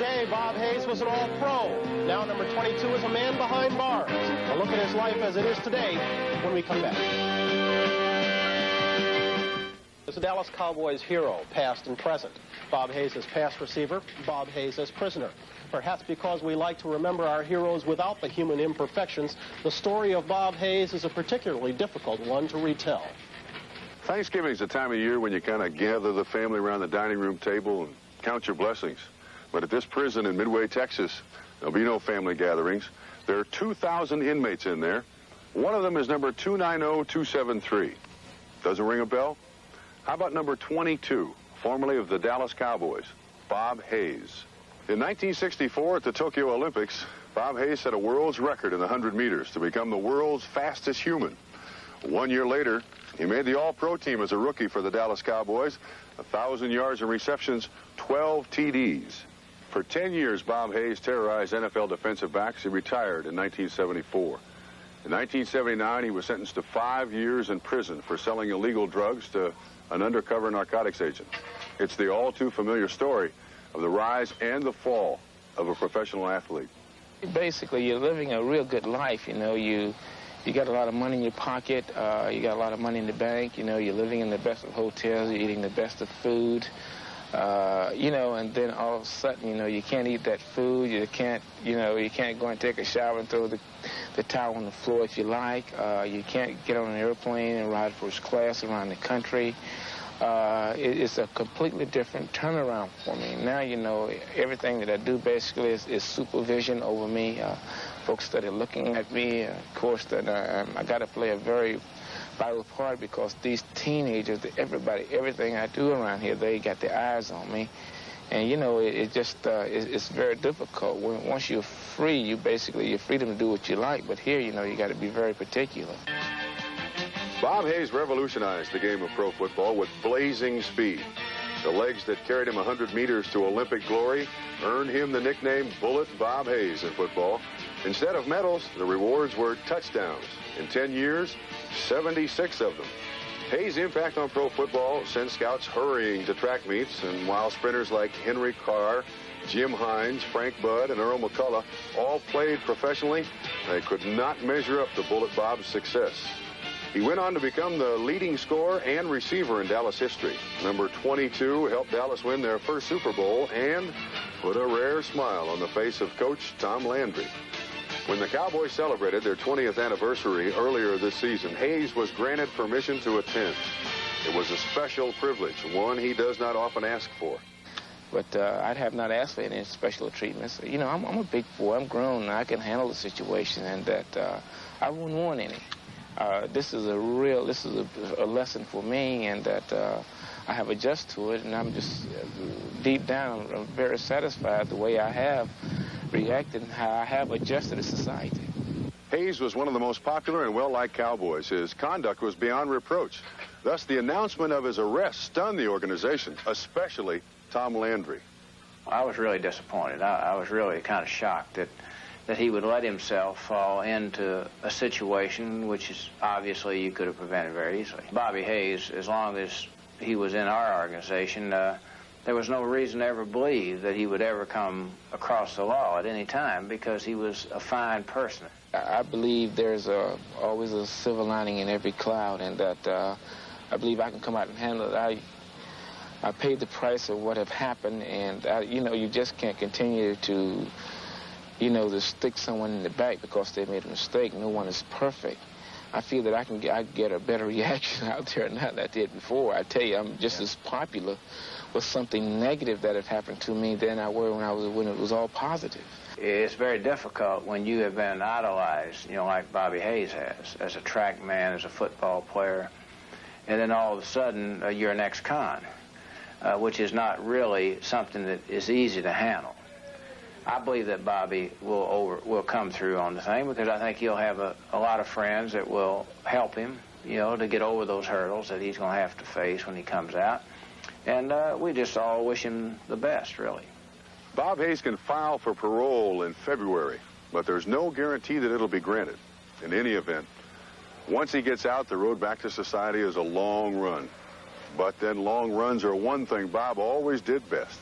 day, Bob Hayes was an all-pro. Now number 22 is a man behind bars. A look at his life as it is today when we come back. As a Dallas Cowboys hero, past and present. Bob Hayes as pass receiver, Bob Hayes as prisoner. Perhaps because we like to remember our heroes without the human imperfections, the story of Bob Hayes is a particularly difficult one to retell. Thanksgiving's a time of year when you kind of gather the family around the dining room table and count your blessings. But at this prison in Midway, Texas, there'll be no family gatherings. There are 2,000 inmates in there. One of them is number 290273. Doesn't ring a bell? How about number 22, formerly of the Dallas Cowboys, Bob Hayes? In 1964 at the Tokyo Olympics, Bob Hayes set a world's record in the 100 meters to become the world's fastest human. 1 year later, he made the All-Pro team as a rookie for the Dallas Cowboys, 1,000 yards and receptions, 12 TDs. For 10 years, Bob Hayes terrorized NFL defensive backs. He retired in 1974. In 1979, he was sentenced to 5 years in prison for selling illegal drugs to an undercover narcotics agent. It's the all-too-familiar story of the rise and the fall of a professional athlete. Basically, you're living a real good life. You know, you got a lot of money in your pocket. You got a lot of money in the bank. You know, you're living in the best of hotels. You're eating the best of food. You know, and then all of a sudden, you know, you can't eat that food. You can't go and take a shower and throw the towel on the floor if you like. You can't get on an airplane and ride first class around the country. It's a completely different turnaround for me. Now, you know, everything that I do basically is supervision over me. Folks that are looking at me, of course, that I got to play a very vital part because these teenagers, everything I do around here, they got their eyes on me. And, you know, it's very difficult. Once you're free, you're freedom to do what you like. But here, you know, you got to be very particular. Bob Hayes revolutionized the game of pro football with blazing speed. The legs that carried him 100 meters to Olympic glory earned him the nickname Bullet Bob Hayes in football. Instead of medals, the rewards were touchdowns. In 10 years, 76 of them. Hayes' impact on pro football sent scouts hurrying to track meets, and while sprinters like Henry Carr, Jim Hines, Frank Budd, and Earl McCullough all played professionally, they could not measure up to Bullet Bob's success. He went on to become the leading scorer and receiver in Dallas history. Number 22 helped Dallas win their first Super Bowl and put a rare smile on the face of Coach Tom Landry. When the Cowboys celebrated their 20th anniversary earlier this season, Hayes was granted permission to attend. It was a special privilege, one he does not often ask for. But I have not asked for any special treatments. You know, I'm a big boy. I'm grown, and I can handle the situation, and that I wouldn't want any. This is a lesson for me, and that I have adjusted to it, and I'm just deep down, I'm very satisfied the way I have reacted and how I have adjusted to society. Hayes was one of the most popular and well-liked Cowboys. His conduct was beyond reproach. Thus, the announcement of his arrest stunned the organization, especially Tom Landry. I was really disappointed. I was really kind of shocked that he would let himself fall into a situation which is obviously you could have prevented very easily. Bobby Hayes, as long as he was in our organization, there was no reason to ever believe that he would ever come across the law at any time because he was a fine person. I believe there's always a silver lining in every cloud, and that I believe I can come out and handle it. I paid the price of what have happened, and you know, you just can't continue to, you know, to stick someone in the back because they made a mistake. No one is perfect. I feel that I get a better reaction out there than I did before. I tell you, I'm just as popular with something negative that had happened to me than I were when it was all positive. It's very difficult when you have been idolized, you know, like Bobby Hayes has, as a track man, as a football player, and then all of a sudden you're an ex-con, which is not really something that is easy to handle. I believe that Bobby will come through on the thing because I think he'll have a lot of friends that will help him, you know, to get over those hurdles that he's going to have to face when he comes out. And we just all wish him the best, really. Bob Hayes can file for parole in February, but there's no guarantee that it'll be granted. In any event, once he gets out, the road back to society is a long run. But then long runs are one thing Bob always did best.